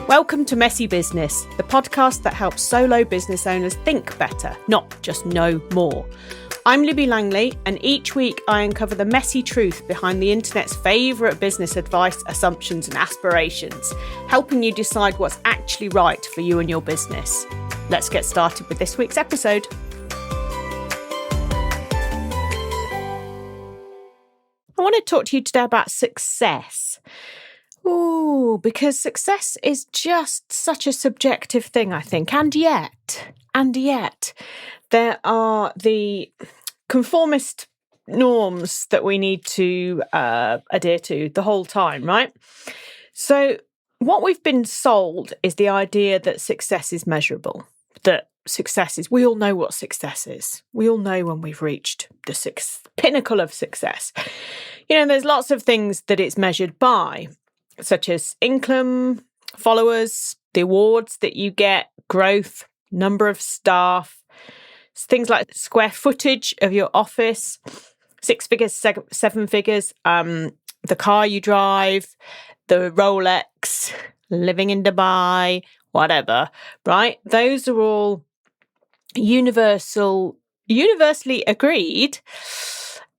Welcome to Messy Business, the podcast that helps solo business owners think better, not just know more. I'm Libby Langley, and each week I uncover the messy truth behind the internet's favourite business advice, assumptions and aspirations, helping you decide what's actually right for you and your business. Let's get started with this week's episode. I want to talk to you today about success. Oh, because success is just such a subjective thing, I think. And yet, there are the conformist norms that we need to adhere to the whole time, right? So what we've been sold is the idea that success is measurable, that success is, we all know what success is. We all know when we've reached the pinnacle of success. You know, there's lots of things that it's measured by, such as income, followers, the awards that you get, growth, number of staff, things like square footage of your office, 6 figures, 7 figures, the car you drive, the Rolex, living in Dubai, whatever, right? Those are all universally agreed,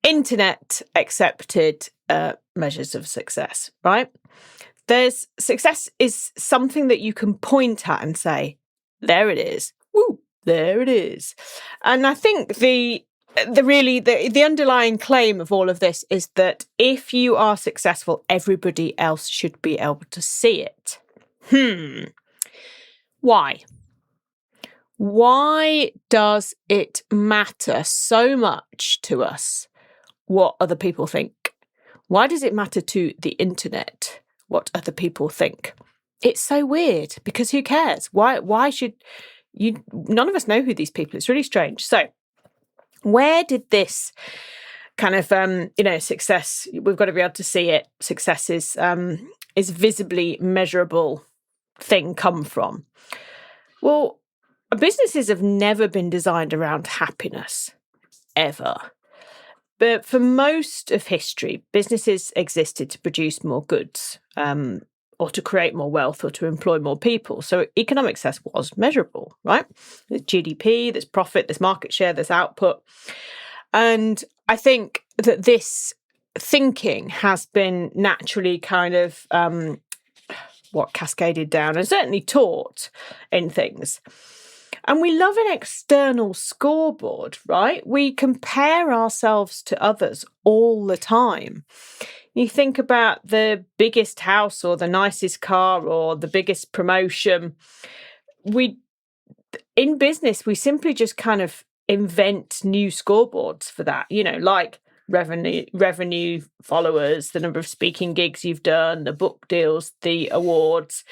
internet accepted measures of success, right? Success is something that you can point at and say, there it is. Woo, there it is. And I think the underlying claim of all of this is that if you are successful, everybody else should be able to see it. Why? Why does it matter so much to us what other people think? Why does it matter to the internet what other people think? It's so weird, because who cares? Why should you? None of us know who these people are. It's really strange. So where did this kind of success, we've got to be able to see it, success is visibly measurable thing come from? Well, businesses have never been designed around happiness, ever. But for most of history, businesses existed to produce more goods, or to create more wealth, or to employ more people. So economic success was measurable, right? There's GDP, there's profit, there's market share, there's output. And I think that this thinking has been naturally kind of cascaded down and certainly taught in things. And we love an external scoreboard, right? We compare ourselves to others all the time. You think about the biggest house or the nicest car or the biggest promotion. In business, we simply just kind of invent new scoreboards for that, like revenue, followers, the number of speaking gigs you've done, the book deals, the awards,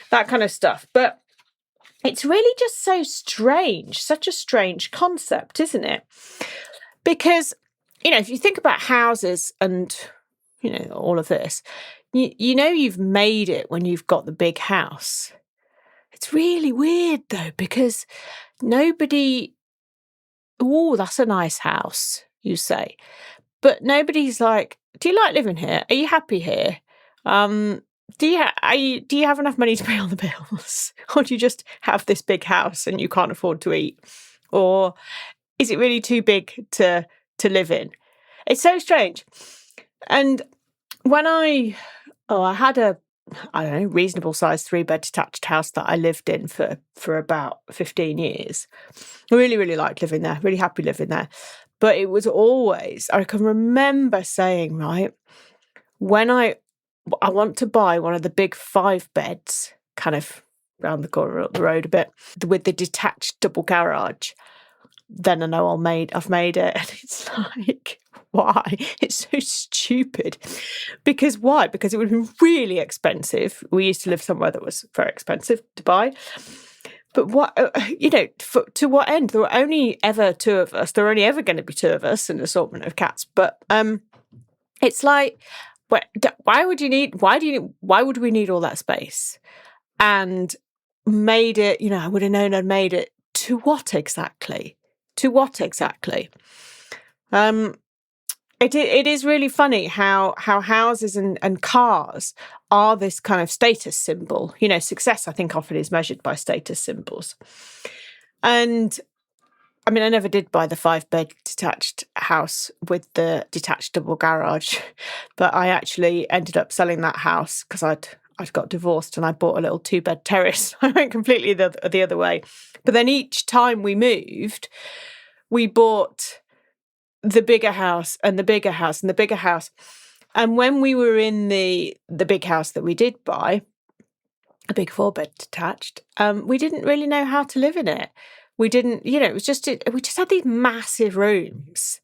that kind of stuff. But it's really just so strange, such a strange concept, isn't it? Because, if you think about houses and, all of this, you've made it when you've got the big house. It's really weird, though, because nobody, that's a nice house, you say. But nobody's like, do you like living here? Are you happy here? Do you have enough money to pay all the bills? Or do you just have this big house and you can't afford to eat? Or is it really too big to live in? It's so strange. And when I had a, reasonable sized 3-bed detached house that I lived in for about 15 years. I really, really liked living there, really happy living there. But it was always, I can remember saying, right, when I want to buy one of the big 5 beds, kind of round the corner up the road a bit, with the detached double garage. Then I know I've made it. And it's like, why? It's so stupid. Because why? Because it would have been really expensive. We used to live somewhere that was very expensive to buy. But what, to what end? There were only ever 2 of us. There were only ever going to be 2 of us, an assortment of cats. But it's like, why would we need all that space? And made it, I would have known I'd made it to what exactly? It is really funny how houses and cars are this kind of status symbol. You know, success, I think, often is measured by status symbols. And I mean, I never did buy the 5-bed detached house with the detached double garage, but I actually ended up selling that house because I'd got divorced and I bought a little 2-bed terrace. I went completely the other way. But then each time we moved, we bought the bigger house and the bigger house and the bigger house. And when we were in the big house that we did buy, a big 4-bed detached, we didn't really know how to live in it. We didn't, you know, it was just, we just had these massive rooms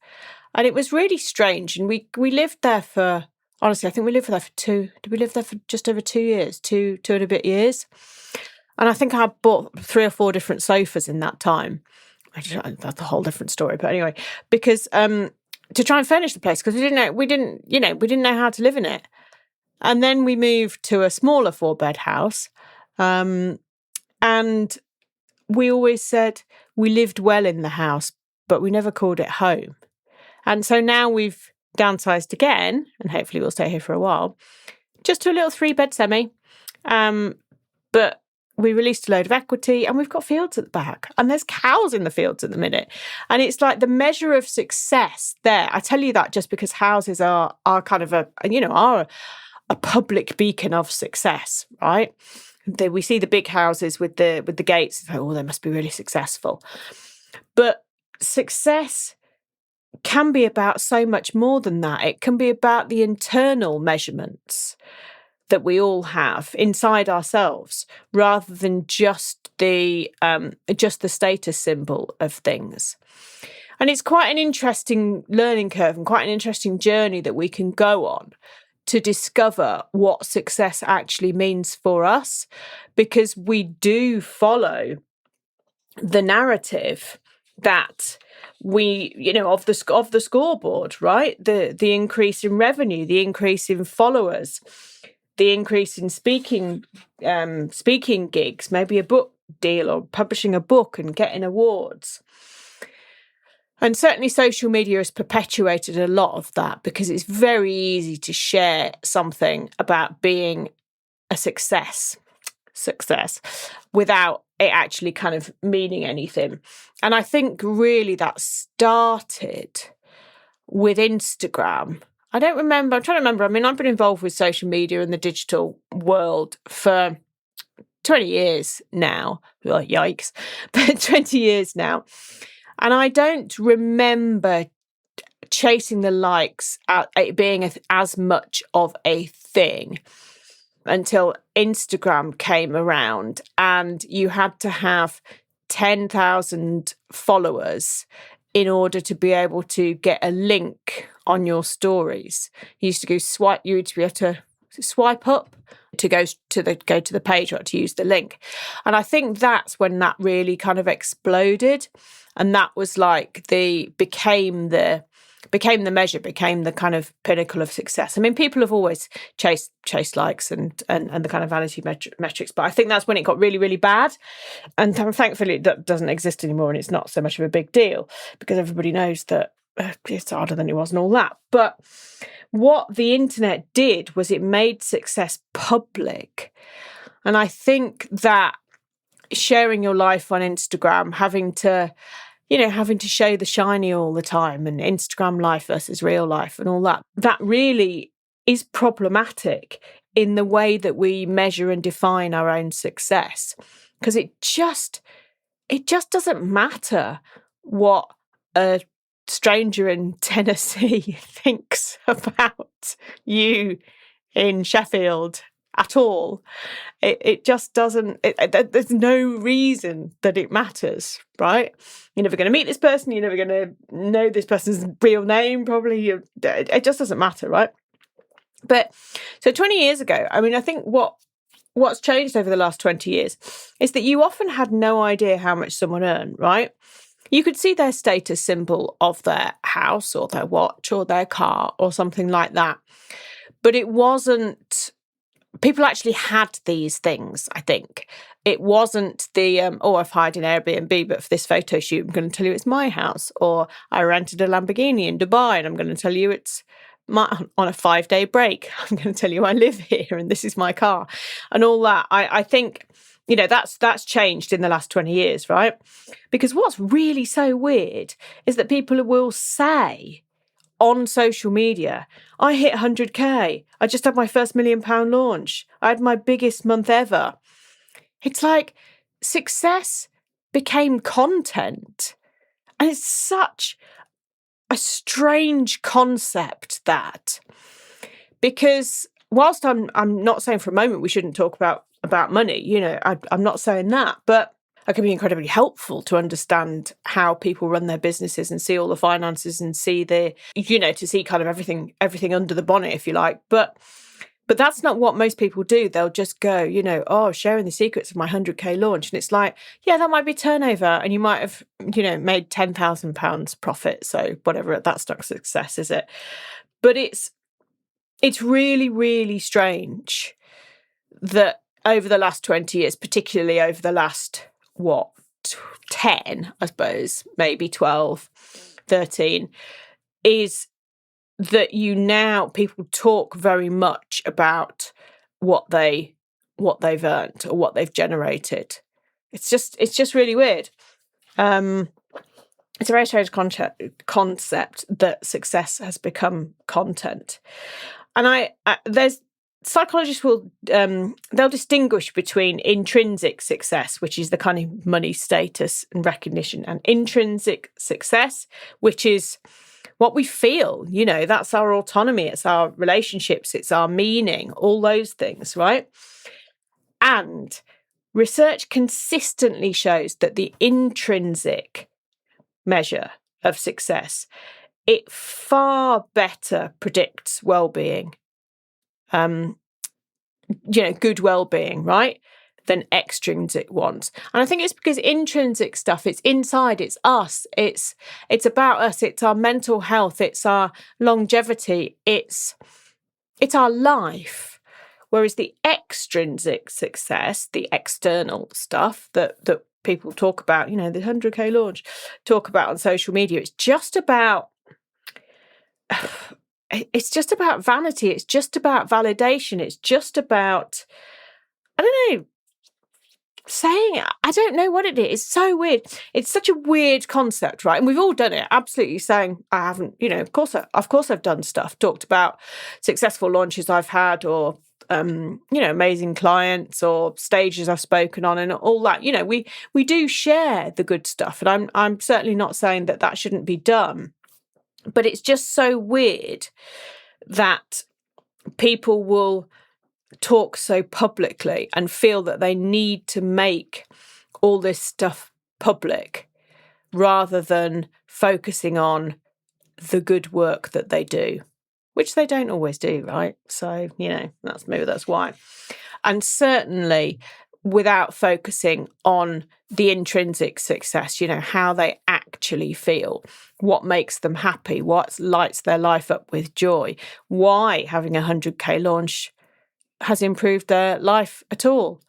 and it was really strange. And we lived there for, honestly, I think we lived there for did we live there for just over 2 years, two and a bit years? And I think I bought 3 or 4 different sofas in that time. That's a whole different story. But anyway, because to try and furnish the place, because we didn't know how to live in it. And then we moved to a smaller 4-bed house. And we always said we lived well in the house, but we never called it home. And so now we've downsized again, and hopefully we'll stay here for a while, just to a little 3-bed semi. But we released a load of equity and we've got fields at the back and there's cows in the fields at the minute. And it's like the measure of success there. I tell you that just because houses are kind of are a public beacon of success, right? We see the big houses with the gates. It's like, oh, they must be really successful. But success can be about so much more than that. It can be about the internal measurements that we all have inside ourselves, rather than just the status symbol of things. And it's quite an interesting learning curve and quite an interesting journey that we can go on to discover what success actually means for us, because we do follow the narrative that we, of the scoreboard, right? The increase in revenue, the increase in followers, the increase in speaking gigs, maybe a book deal or publishing a book and getting awards. And certainly social media has perpetuated a lot of that, because it's very easy to share something about being a success without it actually kind of meaning anything. And I think really that started with Instagram. I'm trying to remember. I mean, I've been involved with social media and the digital world for 20 years now. Well, yikes, but 20 years now. And I don't remember chasing the likes, it being as much of a thing until Instagram came around and you had to have 10,000 followers in order to be able to get a link on your stories. You used to be able to swipe up to go to the page or to use the link. And I think that's when that really kind of exploded. And that was like became the measure, became the kind of pinnacle of success. I mean, people have always chased likes and the kind of vanity metrics, but I think that's when it got really, really bad. And thankfully that doesn't exist anymore, and it's not so much of a big deal because everybody knows that it's harder than it was and all that. But what the internet did was it made success public. And I think that sharing your life on Instagram, having to show the shiny all the time, and Instagram life versus real life and all that, that really is problematic in the way that we measure and define our own success. Because it just doesn't matter what a stranger in Tennessee thinks about you in Sheffield at all. It just doesn't, there's no reason that it matters, right? You're never going to meet this person. You're never going to know this person's real name, probably. It just doesn't matter, right? But so 20 years ago, I mean, I think what's changed over the last 20 years is that you often had no idea how much someone earned, right? You could see their status symbol of their house or their watch or their car or something like that. But it wasn't people actually had these things, I think. It wasn't the, I've hired an Airbnb, but for this photo shoot, I'm going to tell you it's my house. Or I rented a Lamborghini in Dubai and I'm going to tell you it's on a 5-day break. I'm going to tell you I live here and this is my car and all that. I think, that's changed in the last 20 years, right? Because what's really so weird is that people will say on social media, I hit 100K. I just had my first £1 million launch. I had my biggest month ever. It's like success became content. And it's such a strange concept that, because whilst I'm not saying for a moment we shouldn't talk about money, I'm not saying that, but it can be incredibly helpful to understand how people run their businesses and see all the finances and see to see kind of everything under the bonnet, if you like. But that's not what most people do. They'll just go, sharing the secrets of my 100K launch. And it's like, yeah, that might be turnover. And you might have, made £10,000 profit. So whatever, that's not success, is it? But it's really, really strange that over the last 20 years, particularly over the last 10, I suppose, maybe 12, 13, is that people talk very much about what they've earned or what they've generated. It's just really weird. It's a very strange concept that success has become content. And there's psychologists they'll distinguish between intrinsic success, which is the kind of money, status and recognition, and intrinsic success, which is what we feel, that's our autonomy, it's our relationships, it's our meaning, all those things, right? And research consistently shows that the intrinsic measure of success, it far better predicts well-being, good well-being, right, than extrinsic ones. And I think it's because intrinsic stuff, it's inside, it's us, it's about us, it's our mental health, it's our longevity, it's our life. Whereas the extrinsic success, the external stuff that people talk about, the 100K launch, talk about on social media, it's just about vanity. It's just about validation. It's just about, I don't know, I don't know what it is. It's so weird. It's such a weird concept, right? And we've all done it. Absolutely saying I haven't, of course I've done stuff, talked about successful launches I've had, or amazing clients, or stages I've spoken on, and all that. We do share the good stuff, and I'm certainly not saying that shouldn't be done. But it's just so weird that people will talk so publicly and feel that they need to make all this stuff public rather than focusing on the good work that they do, which they don't always do, right? So, that's why. And certainly without focusing on the intrinsic success, how they actually feel, what makes them happy, what lights their life up with joy, why having a 100K launch has improved their life at all.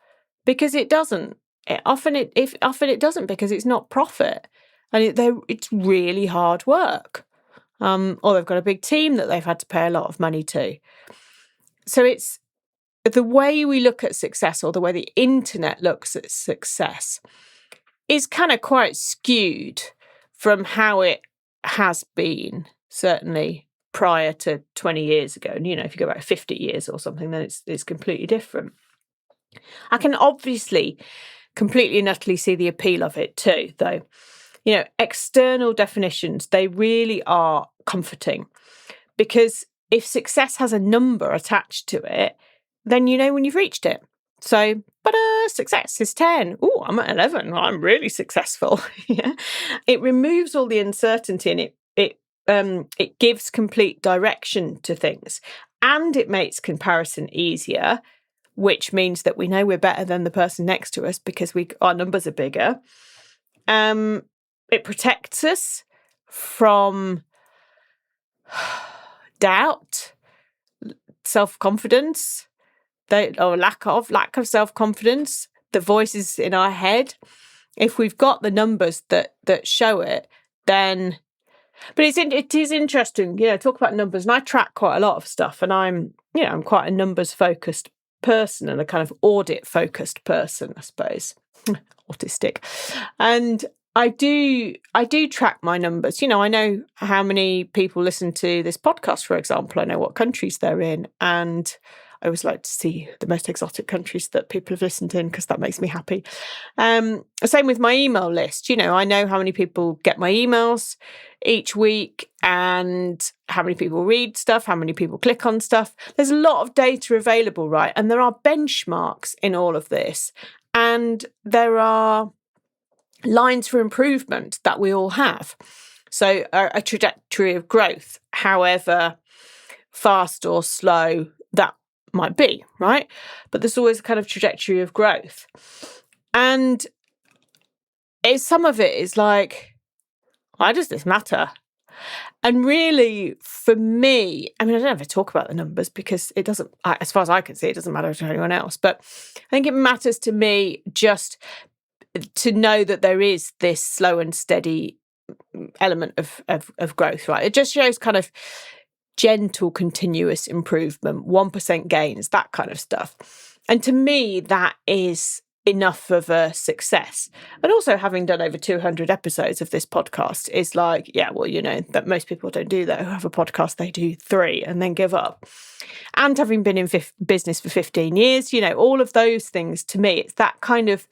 Because it doesn't. Often it doesn't, because it's not profit. And it's really hard work. Or they've got a big team that they've had to pay a lot of money to. So it's the way we look at success, or the way the internet looks at success, is kind of quite skewed from how it has been, certainly prior to 20 years ago. And, if you go back 50 years or something, then it's completely different. I can obviously completely and utterly see the appeal of it too, though. External definitions, they really are comforting, because if success has a number attached to it, then you know when you've reached it. So, success is 10. Oh, I'm at 11. I'm really successful. Yeah. It removes all the uncertainty, and it gives complete direction to things, and it makes comparison easier, which means that we know we're better than the person next to us because our numbers are bigger. It protects us from doubt, self-confidence, or lack of self-confidence, the voices in our head. If we've got the numbers that show it, then. But it is interesting, talk about numbers, and I track quite a lot of stuff, and I'm quite a numbers focused person and a kind of audit focused person, I suppose. Autistic. And I do track my numbers. I know how many people listen to this podcast, for example. I know what countries they're in, and I always like to see the most exotic countries that people have listened in, because that makes me happy. Same with my email list. I know how many people get my emails each week and how many people read stuff, how many people click on stuff. There's a lot of data available, right? And there are benchmarks in all of this. And there are lines for improvement that we all have. So a trajectory of growth, however fast or slow that might be, right? But there's always a kind of trajectory of growth. And some of it is like, why does this matter? And really, for me, I don't ever talk about the numbers because it doesn't, as far as I can see, it doesn't matter to anyone else. But I think it matters to me just to know that there is this slow and steady element of growth, right? It just shows kind of gentle, continuous improvement, 1% gains, that kind of stuff. And to me, that is enough of a success. And also, having done over 200 episodes of this podcast is like, that most people don't do that. Who have a podcast, they do 3 and then give up. And having been in business for 15 years, all of those things, to me, it's that kind of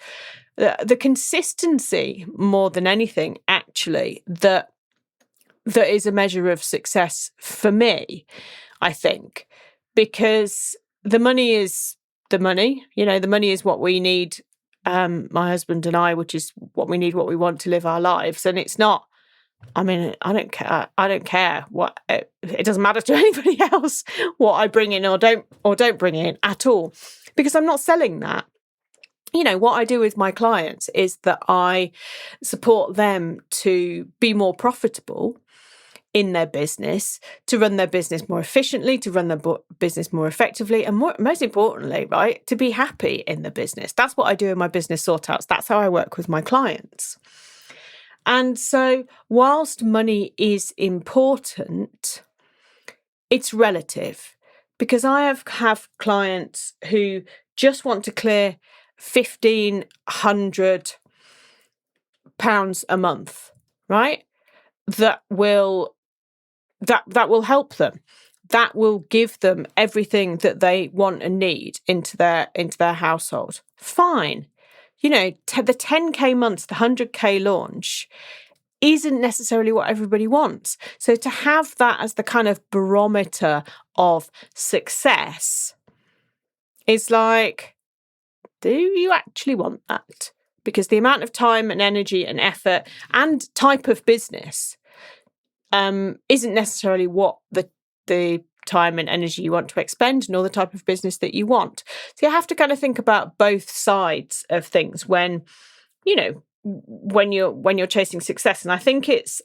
the consistency more than anything, actually, that is a measure of success for me, I think, because the money is the money. The money is what we need, my husband and I, which is what we need, what we want to live our lives. And it's not, I don't care. I don't care what, it doesn't matter to anybody else what I bring in or don't bring in at all, because I'm not selling that. What I do with my clients is that I support them to be more profitable in their business, to run their business more efficiently, to run their business more effectively, and most importantly, right, to be happy in the business. That's what I do in my business sort outs. That's how I work with my clients. And so whilst money is important, it's relative, because I have clients who just want to clear £1,500 a month, right? That will help them. That will give them everything that they want and need into their household. Fine. The 10K months, the 100K launch isn't necessarily what everybody wants. So to have that as the kind of barometer of success is like, do you actually want that? Because the amount of time and energy and effort and type of business isn't necessarily what the time and energy you want to expend, nor the type of business that you want. So you have to kind of think about both sides of things when you're chasing success. And I think it's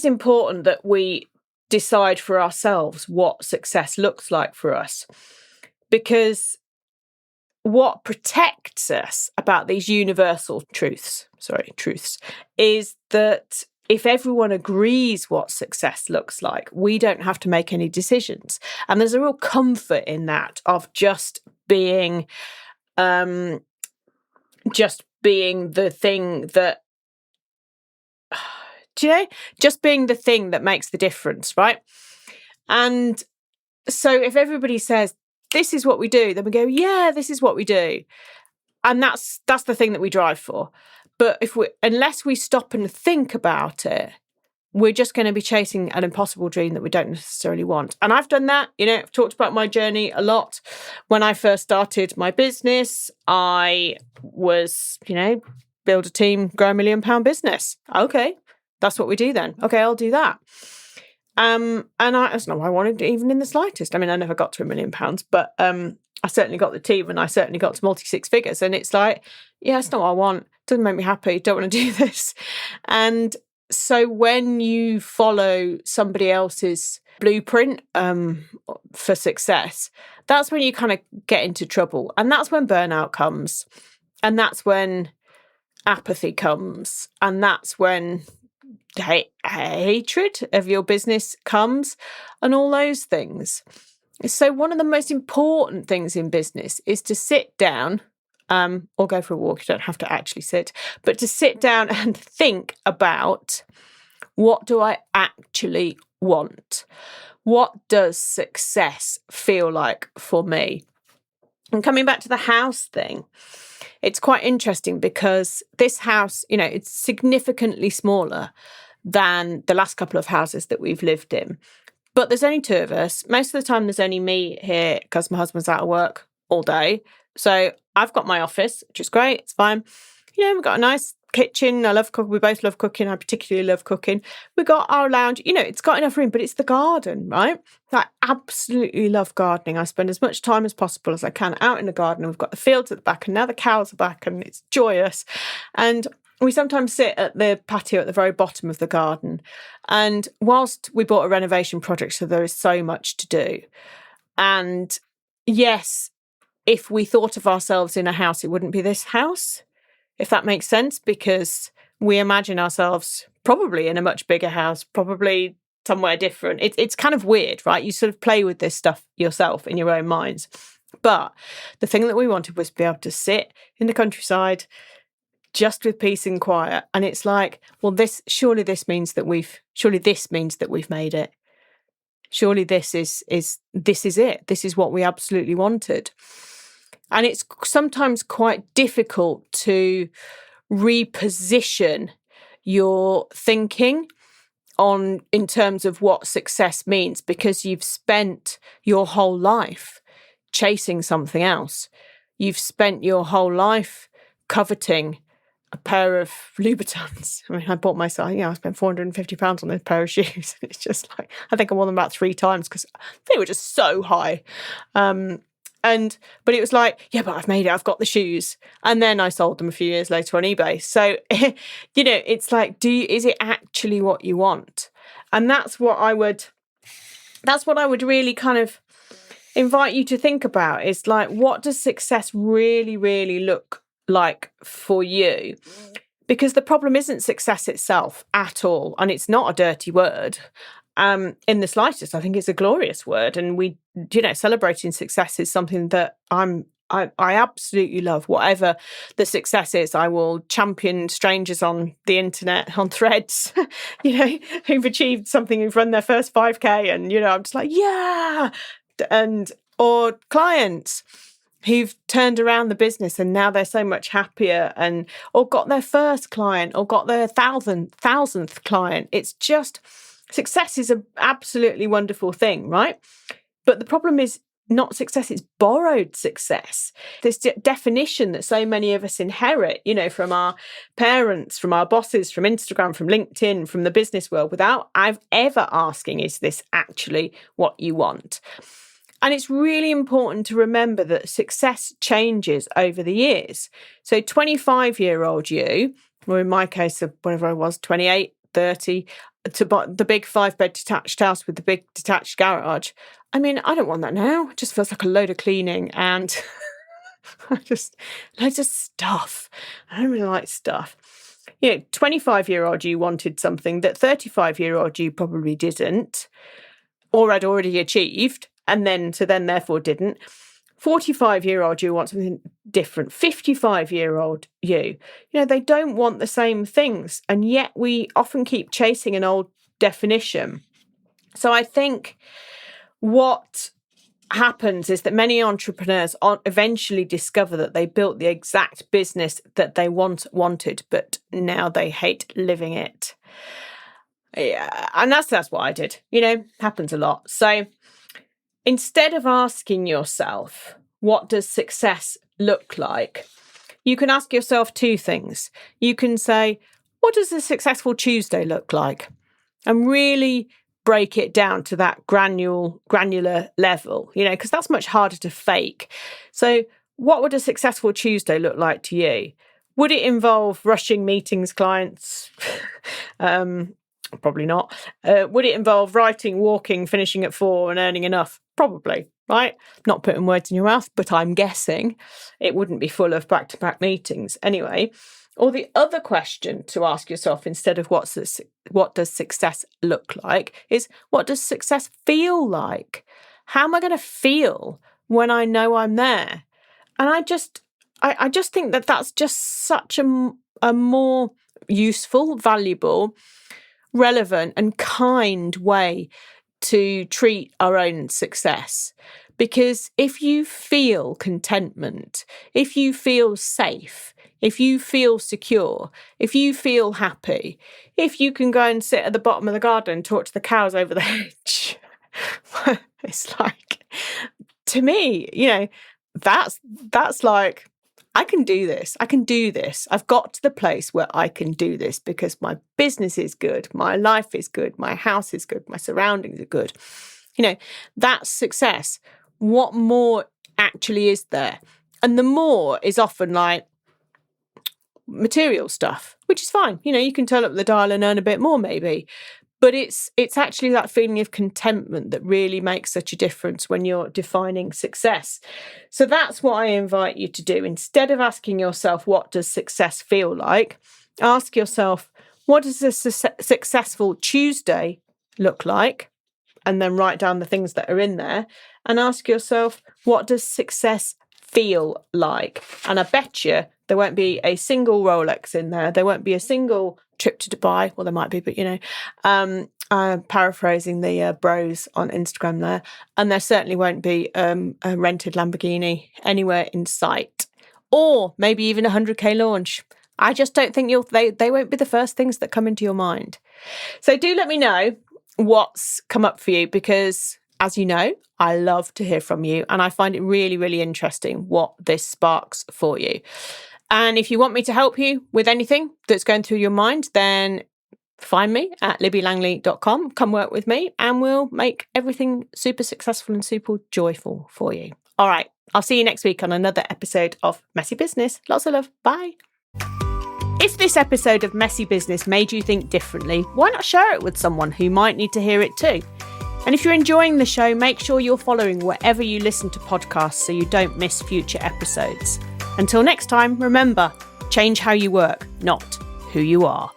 important that we decide for ourselves what success looks like for us, because what protects us about these universal truths is that if everyone agrees what success looks like, we don't have to make any decisions. And there's a real comfort in that, of just being the thing that, just being the thing that makes the difference, right? And so if everybody says, this is what we do, then we go, yeah, this is what we do. And that's the thing that we drive for. But unless we stop and think about it, we're just going to be chasing an impossible dream that we don't necessarily want. And I've done that. I've talked about my journey a lot. When I first started my business, I was, build a team, grow £1 million business. Okay, that's what we do then. Okay, I'll do that. And that's not what I wanted, even in the slightest. I never got to £1 million, but I certainly got the team, and I certainly got to multi-6 figures. And it's like, yeah, it's not what I want. Doesn't make me happy. Don't want to do this. And so when you follow somebody else's blueprint for success, that's when you kind of get into trouble. And that's when burnout comes. And that's when apathy comes. And that's when hatred of your business comes, and all those things. So one of the most important things in business is to sit down or go for a walk. You don't have to actually sit, but to sit down and think about, what do I actually want? What does success feel like for me? And coming back to the house thing, it's quite interesting because this house, it's significantly smaller than the last couple of houses that we've lived in. But there's only two of us. Most of the time there's only me here because my husband's out of work all day. So I've got my office, which is great. It's fine. We've got a nice kitchen. I love cooking. We both love cooking. I particularly love cooking. We've got our lounge. It's got enough room, but it's the garden, right? I absolutely love gardening. I spend as much time as possible as I can out in the garden. We've got the fields at the back, and now the cows are back, and it's joyous. And we sometimes sit at the patio at the very bottom of the garden. And whilst we bought a renovation project, so there is so much to do. And yes, if we thought of ourselves in a house, it wouldn't be this house, if that makes sense, because we imagine ourselves probably in a much bigger house, probably somewhere different. It's kind of weird, right? You sort of play with this stuff yourself in your own minds. But the thing that we wanted was to be able to sit in the countryside, just with peace and quiet. And it's like, well, this means that we've made it. Surely this is it. This is what we absolutely wanted. And it's sometimes quite difficult to reposition your thinking in terms of what success means, because you've spent your whole life chasing something else. You've spent your whole life coveting a pair of Louboutins. I mean, I bought myself, I spent £450 on this pair of shoes. It's just like, I think I wore them about 3 times because they were just so high. But it was like, yeah, but I've made it. I've got the shoes. And then I sold them a few years later on eBay. So, it's like, is it actually what you want? And that's what I would really kind of invite you to think about, is like, what does success really, really look like for you? Because the problem isn't success itself at all. And it's not a dirty word. In the slightest. I think it's a glorious word, and we, celebrating success is something that I absolutely love. Whatever the success is, I will champion strangers on the internet, on Threads, who've achieved something, who've run their first 5K, and I'm just like, yeah, or clients who've turned around the business and now they're so much happier, or got their first client, or got their thousandth client. It's just, success is an absolutely wonderful thing, right? But the problem is not success, it's borrowed success. This definition that so many of us inherit, from our parents, from our bosses, from Instagram, from LinkedIn, from the business world, without ever asking, is this actually what you want? And it's really important to remember that success changes over the years. So 25-year-old you, or in my case, whatever I was, 28, 30, to buy the big 5-bed detached house with the big detached garage. I mean, I don't want that now. It just feels like a load of cleaning and loads of stuff. I don't really like stuff. 25-year-old you wanted something that 35-year-old you probably didn't, or had already achieved, and then therefore didn't. 45-year-old you want something different. 55-year-old you, they don't want the same things. And yet we often keep chasing an old definition. So I think what happens is that many entrepreneurs eventually discover that they built the exact business that they wanted, but now they hate living it. Yeah, and that's what I did. Happens a lot. So instead of asking yourself, what does success look like? You can ask yourself 2 things. You can say, what does a successful Tuesday look like? And really break it down to that granular level, because that's much harder to fake. So what would a successful Tuesday look like to you? Would it involve rushing meetings, clients, Probably not. Would it involve writing, walking, finishing at 4 and earning enough? Probably, right? Not putting words in your mouth, but I'm guessing it wouldn't be full of back-to-back meetings anyway. Or the other question to ask yourself instead of what does success look like is, what does success feel like? How am I going to feel when I know I'm there? And I just think that that's just such a more useful, valuable, relevant and kind way to treat our own success. Because if you feel contentment, if you feel safe, if you feel secure, if you feel happy, if you can go and sit at the bottom of the garden and talk to the cows over the hedge, it's like, to me, that's like, I can do this. I can do this. I've got to the place where I can do this because my business is good. My life is good. My house is good. My surroundings are good. That's success. What more actually is there? And the more is often like material stuff, which is fine. You can turn up the dial and earn a bit more maybe. But it's actually that feeling of contentment that really makes such a difference when you're defining success. So that's what I invite you to do. Instead of asking yourself, what does success feel like? Ask yourself, what does a successful Tuesday look like? And then write down the things that are in there. And ask yourself, what does success feel like? And I bet you there won't be a single Rolex in there. There won't be a single trip to Dubai. Well, there might be, but I'm paraphrasing the bros on Instagram there. And there certainly won't be a rented Lamborghini anywhere in sight, or maybe even a 100k launch. I just don't think they won't be the first things that come into your mind. So do let me know what's come up for you, because as you know, I love to hear from you and I find it really, really interesting what this sparks for you. And if you want me to help you with anything that's going through your mind, then find me at libbylangley.com. Come work with me and we'll make everything super successful and super joyful for you. All right. I'll see you next week on another episode of Messy Business. Lots of love. Bye. If this episode of Messy Business made you think differently, why not share it with someone who might need to hear it too? And if you're enjoying the show, make sure you're following wherever you listen to podcasts so you don't miss future episodes. Until next time, remember, change how you work, not who you are.